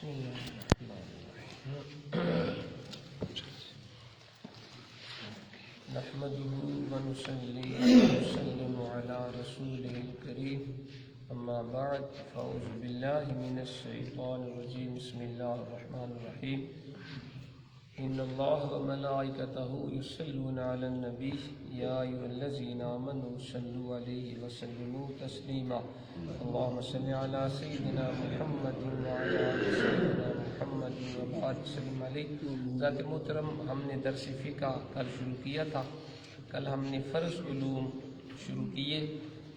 بسم الله الرحمن الرحيم نحمده ونصلي ونسلم على رسوله الكريم أما بعد فأعوذ بالله من الشيطان الرجيم بسم الله الرحمن الرحيم إن الله وملائكته يصلون على النبي يا أيها الذين آمنوا صلوا عليه وسلموا تسليما اللهم صل على سيدنا محمد وعلى آل سيدنا محمد وبارك وسلم عليه. ذات محترم، ہم نے درس فقہ کل شروع کیا تھا. کل ہم نے فرض علوم شروع کیے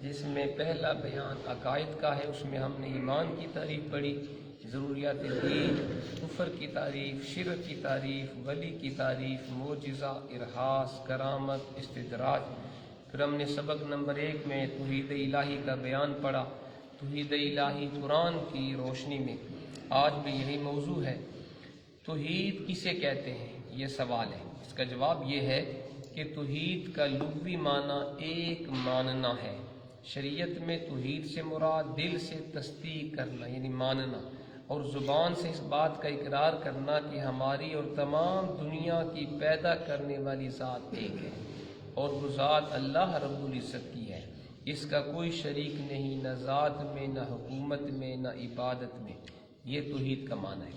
جس میں پہلا بیان عقائد کا ہے. اس میں ہم نے ایمان کی تعریف پڑھی، ضروریات دین، کفر کی تعریف، شرک کی تعریف، ولی کی تعریف، معجزہ، ارہاس، کرامت، استدراج. پھر ہم نے سبق نمبر 1 میں توحید الہی کا بیان پڑھا. توحید الہی قرآن کی روشنی میں آج بھی یہی موضوع ہے. توحید کسے کہتے ہیں، یہ سوال ہے. اس کا جواب یہ ہے کہ توحید کا لغوی معنی ایک ماننا ہے. شریعت میں توحید سے مراد دل سے تصدیق کرنا یعنی ماننا، اور زبان سے اس بات کا اقرار کرنا کہ ہماری اور تمام دنیا کی پیدا کرنے والی ذات ایک ہے اور وہ ذات اللہ رب العزت کی ہے. اس کا کوئی شریک نہیں، نہ ذات میں، نہ حکومت میں، نہ عبادت میں. یہ توحید کا معنی ہے.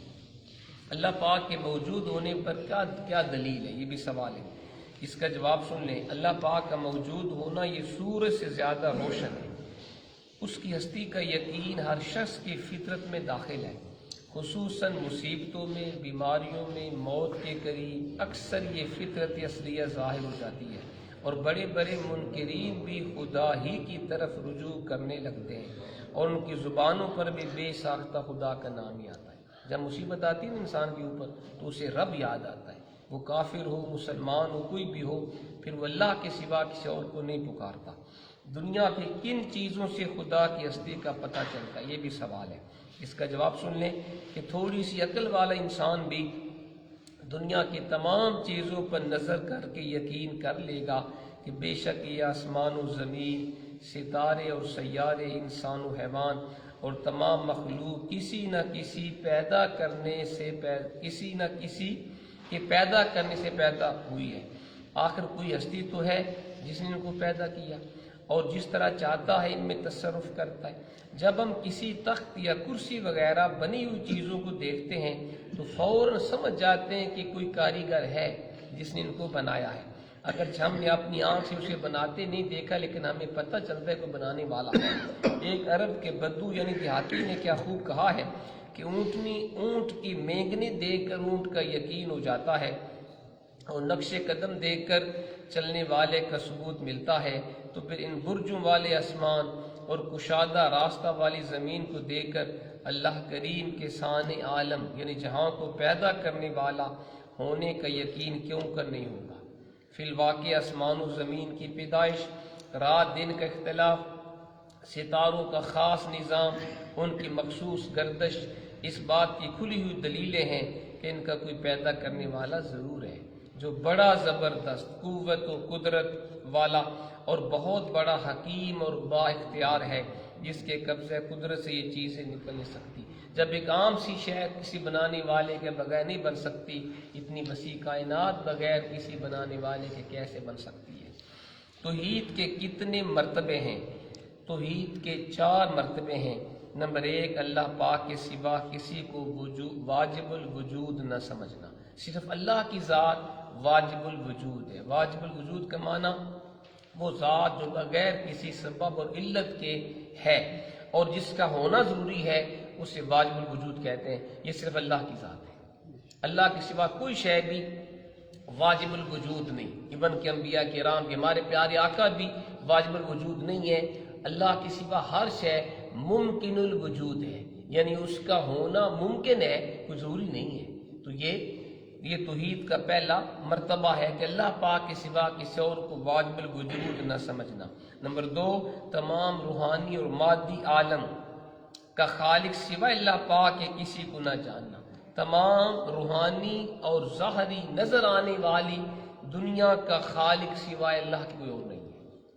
اللہ پاک کے موجود ہونے پر کیا دلیل ہے، یہ بھی سوال ہے. اس کا جواب سن لیں. اللہ پاک کا موجود ہونا یہ سورج سے زیادہ روشن ہے. اس کی ہستی کا یقین ہر شخص کی فطرت میں داخل ہے. خصوصاً مصیبتوں میں، بیماریوں میں، موت کے قریب اکثر یہ فطرت اصلیہ ظاہر ہو جاتی ہے اور بڑے بڑے منکرین بھی خدا ہی کی طرف رجوع کرنے لگتے ہیں اور ان کی زبانوں پر بھی بے ساختہ خدا کا نام ہی آتا ہے. جب مصیبت آتی ہے انسان کے اوپر تو اسے رب یاد آتا ہے. وہ کافر ہو، مسلمان ہو، کوئی بھی ہو، پھر وہ اللہ کے سوا کسی اور کو نہیں پکارتا. دنیا کی کن چیزوں سے خدا کی ہستی کا پتہ چلتا ہے، یہ بھی سوال ہے. اس کا جواب سن لیں کہ تھوڑی سی عقل والا انسان بھی دنیا کی تمام چیزوں پر نظر کر کے یقین کر لے گا کہ بے شک یہ آسمان و زمین، ستارے اور سیارے، انسان و حیوان اور تمام مخلوق کسی نہ کسی کے پیدا کرنے سے پیدا ہوئی ہے. آخر کوئی ہستی تو ہے جس نے ان کو پیدا کیا اور جس طرح چاہتا ہے ان میں تصرف کرتا ہے. جب ہم کسی تخت یا کرسی وغیرہ بنی ہوئی چیزوں کو دیکھتے ہیں تو فوراً سمجھ جاتے ہیں کہ کوئی کاریگر ہے جس نے ان کو بنایا ہے. اگرچہ ہم نے اپنی آنکھ سے اسے بناتے نہیں دیکھا لیکن ہمیں پتہ چلتا ہے کوئی بنانے والا ہے. ایک عرب کے بدو یعنی دیہاتی نے کیا خوب کہا ہے کہ اونٹ کی مینگنی دیکھ کر اونٹ کا یقین ہو جاتا ہے اور نقش قدم دیکھ کر چلنے والے کا ثبوت ملتا ہے. تو پھر ان برجوں والے آسمان اور کشادہ راستہ والی زمین کو دیکھ کر اللہ کریم کے ثانی عالم یعنی جہاں کو پیدا کرنے والا ہونے کا یقین کیوں کر نہیں ہوگا. فی الواقع آسمان و زمین کی پیدائش، رات دن کا اختلاف، ستاروں کا خاص نظام، ان کی مخصوص گردش اس بات کی کھلی ہوئی دلیلیں ہیں کہ ان کا کوئی پیدا کرنے والا ضرور ہے جو بڑا زبردست قوت و قدرت والا اور بہت بڑا حکیم اور با اختیار ہے، جس کے قبضہ قدرت سے یہ چیزیں نکل نہیں سکتی. جب ایک عام سی شے کسی بنانے والے کے بغیر نہیں بن سکتی، اتنی وسیع کائنات بغیر کسی بنانے والے کے کیسے بن سکتی ہے. توحید کے کتنے مرتبے ہیں؟ توحید کے 4 مرتبے ہیں. نمبر 1، اللہ پاک کے سوا کسی کو واجب الوجود نہ سمجھنا. صرف اللہ کی ذات واجب الوجود ہے. واجب الوجود کا معنی وہ ذات جو بغیر کسی سبب اور علت کے ہے اور جس کا ہونا ضروری ہے اسے واجب الوجود کہتے ہیں. یہ صرف اللہ کی ذات ہے. اللہ کے سوا کوئی شے بھی واجب الوجود نہیں. ایون کہ انبیاء کرام کے ہمارے پیارے آقا بھی واجب الوجود نہیں ہے. اللہ کے سوا ہر شے ممکن الوجود ہے یعنی اس کا ہونا ممکن ہے، کوئی ضروری نہیں ہے. تو یہ توحید کا پہلا مرتبہ ہے کہ اللہ پاک کے سوا کسی اور کو واجب الوجود نہ سمجھنا. نمبر 2، تمام روحانی اور مادی عالم کا خالق سوائے اللہ پاک کے کسی کو نہ جاننا. تمام روحانی اور ظاہری نظر آنے والی دنیا کا خالق سوائے اللہ کی کوئی اور نہیں ہے.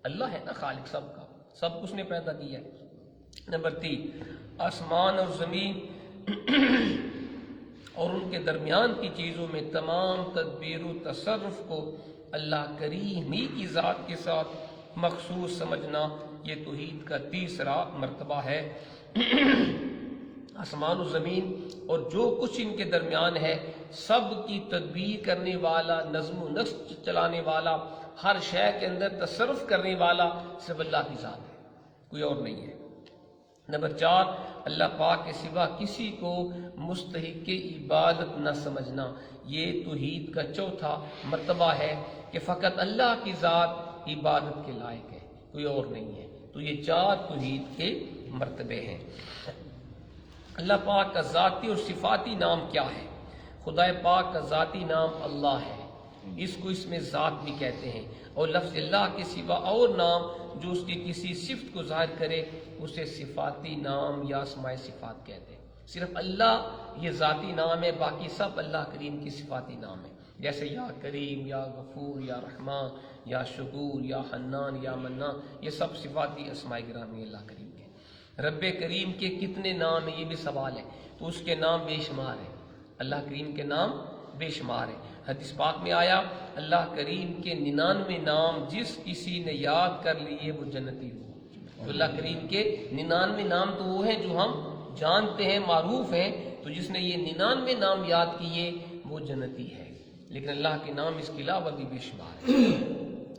اللہ ہے نا خالق سب کا، سب کچھ نے پیدا کیا ہے. نمبر 3، آسمان اور زمین اور ان کے درمیان کی چیزوں میں تمام تدبیر و تصرف کو اللہ کریم ہی کی ذات کے ساتھ مخصوص سمجھنا، یہ توحید کا تیسرا مرتبہ ہے۔ آسمان و زمین اور جو کچھ ان کے درمیان ہے، سب کی تدبیر کرنے والا، نظم و نسق چلانے والا، ہر شے کے اندر تصرف کرنے والا صرف اللہ کی ذات ہے، کوئی اور نہیں ہے۔ نمبر 4، اللہ پاک کے سوا کسی کو مستحق عبادت نہ سمجھنا، یہ توحید کا چوتھا مرتبہ ہے کہ فقط اللہ کی ذات عبادت کے لائق ہے، کوئی اور نہیں ہے۔ تو یہ 4 توحید کے مرتبے ہیں۔ اللہ پاک کا ذاتی اور صفاتی نام کیا ہے؟ خدا پاک کا ذاتی نام اللہ ہے، اس کو اس میں ذات بھی کہتے ہیں، اور لفظ اللہ کے سوا اور نام جو اس کی کسی صفت کو ظاہر کرے اسے صفاتی نام یا اسماء صفات کہتے ہیں۔ صرف اللہ یہ ذاتی نام ہے، باقی سب اللہ کریم کی صفاتی نام ہے، جیسے یا کریم، یا غفور، یا رحمان، یا شکور، یا حنان، یا منان، یہ سب صفاتی اسماء گرامی اللہ کریم کے۔ رب کریم کے کتنے نام ہیں یہ بھی سوال ہے، تو اس کے نام بے شمار ہیں، اللہ کریم کے نام بے شمار ہیں۔ حدیث پاک میں آیا اللہ کریم کے 99 نام جس کسی نے یاد کر لیے وہ جنتی ہو۔ تو اللہ کریم کے 99 نام تو وہ ہیں جو ہم جانتے ہیں، معروف ہیں، تو جس نے یہ 99 نام یاد کیے وہ جنتی ہے۔ لیکن اللہ کے نام اس کے علاوہ بھی بے شمار ہیں۔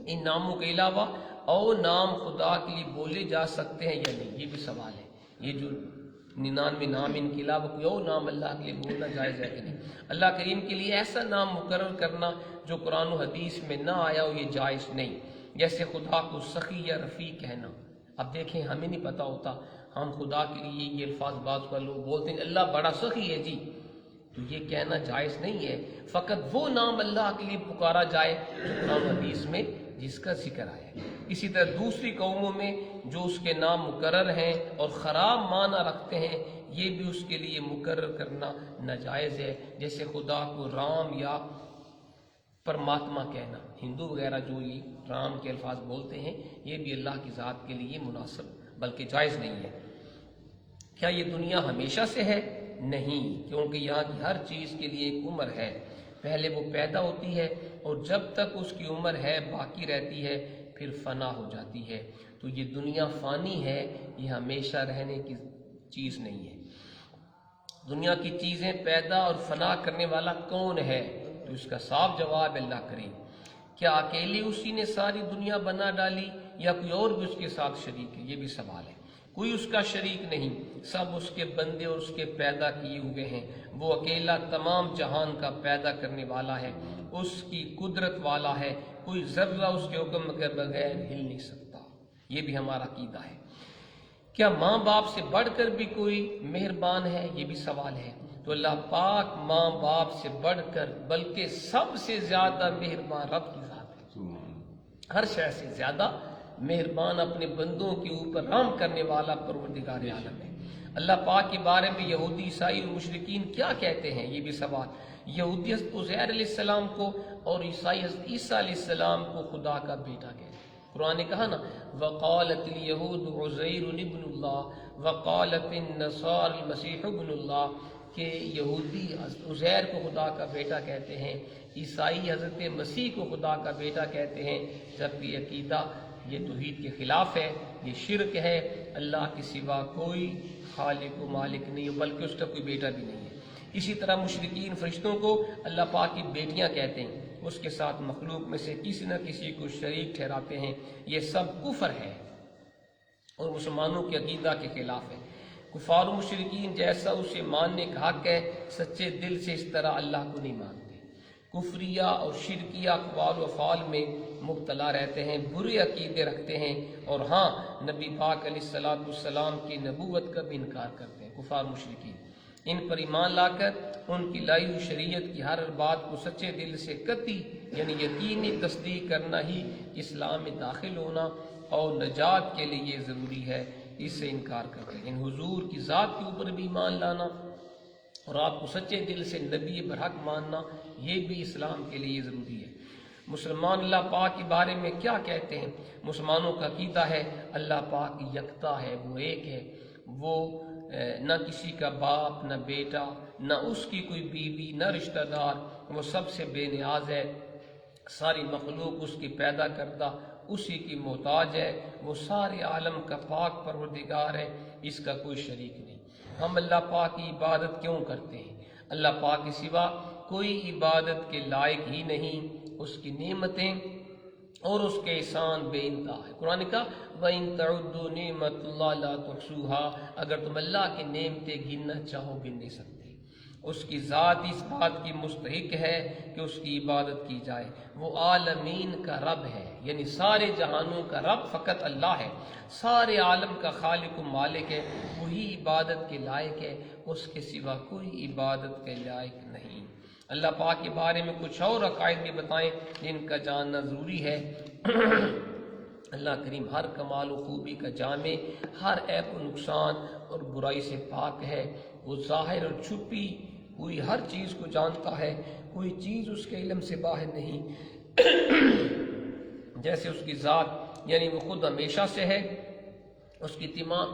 ان ناموں کے علاوہ اور نام خدا کے لیے بولے جا سکتے ہیں یا نہیں، یہ بھی سوال ہے۔ یہ جو 99 نام، ان کے علاوہ کوئی اور نام اللہ کے لیے بولنا جائز ہے کہ نہیں؟ اللہ کریم کے لیے ایسا نام مقرر کرنا جو قرآن و حدیث میں نہ آیا ہو، یہ جائز نہیں۔ جیسے خدا کو سخی یا رفیع کہنا، اب دیکھیں ہمیں نہیں پتہ ہوتا، ہم خدا کے لیے یہ الفاظ بعض پر لوگ بولتے ہیں اللہ بڑا سخی ہے جی، تو یہ کہنا جائز نہیں ہے۔ فقط وہ نام اللہ کے لیے پکارا جائے جو قرآن و حدیث میں جس کا ذکر آیا ہے۔ اسی طرح دوسری قوموں میں جو اس کے نام مقرر ہیں اور خراب معنی رکھتے ہیں، یہ بھی اس کے لیے مقرر کرنا ناجائز ہے، جیسے خدا کو رام یا پرماتما کہنا۔ ہندو وغیرہ جو یہ رام کے الفاظ بولتے ہیں، یہ بھی اللہ کی ذات کے لیے مناسب بلکہ جائز نہیں ہے۔ کیا یہ دنیا ہمیشہ سے ہے؟ نہیں، کیونکہ یہاں کی ہر چیز کے لیے ایک عمر ہے۔ پہلے وہ پیدا ہوتی ہے اور جب تک اس کی عمر ہے باقی رہتی ہے، پھر فنا ہو جاتی ہے۔ تو یہ دنیا فانی ہے، یہ ہمیشہ رہنے کی چیز نہیں ہے۔ دنیا کی چیزیں پیدا اور فنا کرنے والا کون ہے؟ تو اس کا صاف جواب اللہ کریم۔ کیا اکیلے اسی نے ساری دنیا بنا ڈالی یا کوئی اور بھی اس کے ساتھ شریک ہے؟ یہ بھی سوال ہے۔ کوئی اس کا شریک نہیں، سب اس کے بندے اور اس کے پیدا کیے ہوئے ہیں۔ وہ اکیلا تمام جہان کا پیدا کرنے والا ہے، اس کی قدرت والا ہے، کوئی ذرہ اس کے حکم کے بغیر ہل نہیں سکتا۔ یہ بھی ہمارا عقیدہ ہے۔ کیا ماں باپ سے بڑھ کر بھی کوئی مہربان ہے؟ یہ بھی سوال ہے۔ تو اللہ پاک ماں باپ سے بڑھ کر بلکہ سب سے زیادہ مہربان رب کی ذات ہے، ہر شے سے زیادہ مہربان، اپنے بندوں کے اوپر رحم کرنے والا پروردگار عالم ہے۔ اللہ پاک کے بارے میں یہودی، عیسائی اور مشرکین کیا کہتے ہیں؟ یہ بھی سوال۔ یہودی حضرت عزیر علیہ السلام کو اور عیسائی حضرت عیسیٰ علیہ السلام کو خدا کا بیٹا کہتے ہیں۔ قرآن نے کہا نا وقالت اليہود عزیر ابن اللہ وقالت النصارى المسیح ابن اللہ، کہ یہودی عزیر کو خدا کا بیٹا کہتے ہیں، عیسائی حضرت مسیح کو خدا کا بیٹا کہتے ہیں، جبکہ یہ عقیدہ یہ توحید کے خلاف ہے، یہ شرک ہے۔ اللہ کے سوا کوئی خالق و مالک نہیں، بلکہ اس کا کوئی بیٹا بھی نہیں ہے۔ اسی طرح مشرکین فرشتوں کو اللہ پاک کی بیٹیاں کہتے ہیں، اس کے ساتھ مخلوق میں سے کسی نہ کسی کو شریک ٹھہراتے ہیں۔ یہ سب کفر ہے اور مسلمانوں کے عقیدہ کے خلاف ہے۔ کفار و مشرکین جیسا اسے ماننے کا حق ہے، سچے دل سے اس طرح اللہ کو نہیں مانتے، کفریہ اور شرکیہ اقوال و افعال میں مبتلا رہتے ہیں، برے عقیدے رکھتے ہیں، اور ہاں نبی پاک علیہ السلام کی نبوت کا بھی انکار کرتے ہیں۔ کفار مشرکین ان پر ایمان لا کر ان کی لائی ہوئی شریعت کی ہر بات کو سچے دل سے قطعی یعنی یقینی تصدیق کرنا ہی اسلام میں داخل ہونا اور نجات کے لیے ضروری ہے، اس سے انکار کرتے ہیں۔ ان حضور کی ذات کے اوپر بھی ایمان لانا اور آپ کو سچے دل سے نبی برحق ماننا، یہ بھی اسلام کے لیے ضروری ہے۔ مسلمان اللہ پاک کے بارے میں کیا کہتے ہیں؟ مسلمانوں کا عقیدہ ہے اللہ پاک یکتا ہے، وہ ایک ہے، وہ نہ کسی کا باپ، نہ بیٹا، نہ اس کی کوئی بیوی، نہ رشتہ دار، وہ سب سے بے نیاز ہے، ساری مخلوق اس کی پیدا کردہ اسی کی محتاج ہے، وہ سارے عالم کا پاک پروردگار ہے، اس کا کوئی شریک نہیں۔ ہم اللہ پاک کی عبادت کیوں کرتے ہیں؟ اللہ پاک کے سوا کوئی عبادت کے لائق ہی نہیں، اس کی نعمتیں اور اس کے احسان بے انتہا ہے۔ قرآن نے کہا وَإِن تَعُدُّوا نِعْمَةَ اللَّهِ لَا تُحْصُوهَا، اگر تم اللہ کی نعمتیں گننا چاہو گن نہیں سکتے۔ اس کی ذات اس بات کی مستحق ہے کہ اس کی عبادت کی جائے، وہ عالمین کا رب ہے، یعنی سارے جہانوں کا رب فقط اللہ ہے، سارے عالم کا خالق و مالک ہے، وہی عبادت کے لائق ہے، اس کے سوا کوئی عبادت کے لائق نہیں۔ اللہ پاک کے بارے میں کچھ اور عقائد بھی بتائیں جن کا جاننا ضروری ہے۔ اللہ کریم ہر کمال و خوبی کا جامع، ہر عیب و نقصان اور برائی سے پاک ہے، وہ ظاہر اور چھپی ہوئی ہر چیز کو جانتا ہے، کوئی چیز اس کے علم سے باہر نہیں۔ جیسے اس کی ذات یعنی وہ خود ہمیشہ سے ہے، اس کی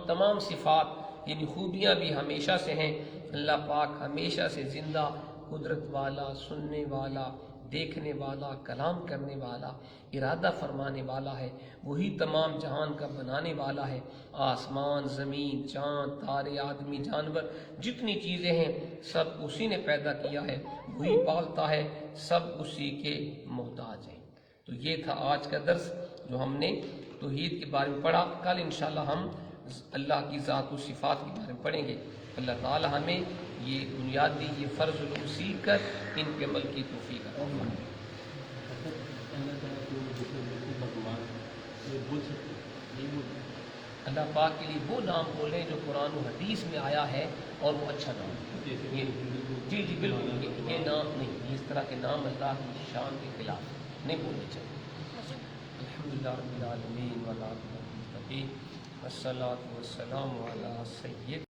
تمام صفات یعنی خوبیاں بھی ہمیشہ سے ہیں۔ اللہ پاک ہمیشہ سے زندہ، قدرت والا، سننے والا، دیکھنے والا، کلام کرنے والا، ارادہ فرمانے والا ہے، وہی تمام جہان کا بنانے والا ہے۔ آسمان، زمین، چاند، تارے، آدمی، جانور، جتنی چیزیں ہیں سب اسی نے پیدا کیا ہے، وہی پالتا ہے، سب اسی کے محتاج ہیں۔ تو یہ تھا آج کا درس جو ہم نے توحید کے بارے میں پڑھا۔ کل انشاءاللہ ہم اللہ کی ذات و صفات کے بارے میں پڑھیں گے۔ اللہ تعالی ہمیں یہ بنیادی یہ فرض علوم سیکھ کر ان کے عمل کی توفیق عطا فرمائے۔ اللہ پاک کے لیے وہ نام بولیں جو قرآن و حدیث میں آیا ہے اور وہ اچھا نام ہے۔ جی بالکل، یہ نام نہیں، اس طرح کے نام اللہ کی شان کے خلاف نہیں بولنے چاہیے۔ الحمدللہ رب العالمین والعاقبۃ للمتقین والصلاۃ والسلام علی سید